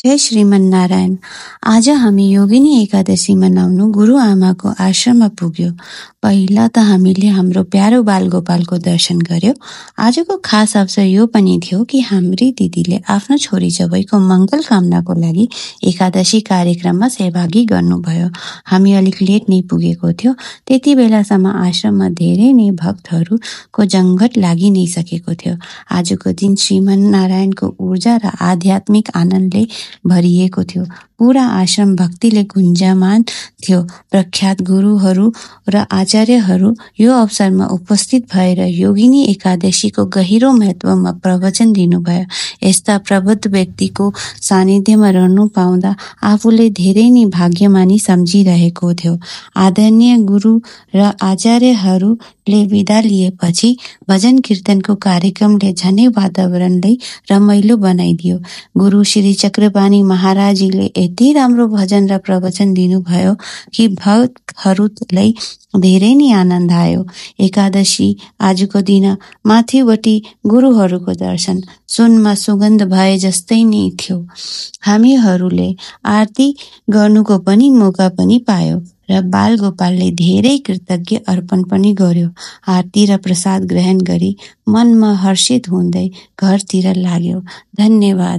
जय श्रीमन्नारायण। आज हामी योगिनी एकादशी मनाउनु गुरुआमाको आश्रममा पुग्यो। पहिला त हामीले हाम्रो प्यारो बालगोपालको दर्शन गर्यो। आजको खास अवसर यो पनि थियो कि हाम्री दिदीले आफ्नो छोरी जवैको मङ्गल कामनाको लागि एकादशी कार्यक्रममा सहभागी गर्नुभयो। हामी अलिक लेट नै पुगेको थियो। त्यति बेलासम्म आश्रममा धेरै नै भक्तहरूको जमघट लागि नै सकेको थियो। आजको दिन श्रीमन्नारायणको ऊर्जा र आध्यात्मिक आनन्दले भरिएको थियो। पूरा आश्रम भक्तिले गुन्जमान थियो। प्रख्यात गुरुहरू र आचार्यहरू यो अवसरमा उपस्थित भएर योगिनी एकादशीको गहिरो महत्त्वमा प्रवचन दिनुभयो। यस्ता प्रबुद्ध व्यक्तिको सानिध्यमा रहनु पाउँदा आफूले धेरै नै भाग्यमानी सम्झिरहेको थियो। आदरणीय गुरु र आचार्यहरूले बिदा लिएपछि भजन कीर्तनको कार्यक्रमले झनै वातावरणलाई रमाइलो बनाइदियो। गुरु श्री चक्रपाणी महाराजले यति राम्रो भजन र प्रवचन दिनुभयो कि भक्तहरूलाई धेरै नै आनन्द आयो। एकादशी आजको दिन माथिबटी गुरुहरूको दर्शन सुनमा सुगन्ध भए जस्तै नै थियो। हामीहरूले आरती गर्नुको पनि मौका पनि पायो र बालगोपालले धेरै कृतज्ञ अर्पण पनि गर्यो। आरती र प्रसाद ग्रहण गरी मनमा हर्षित हुँदै घरतिर लाग्यो। धन्यवाद।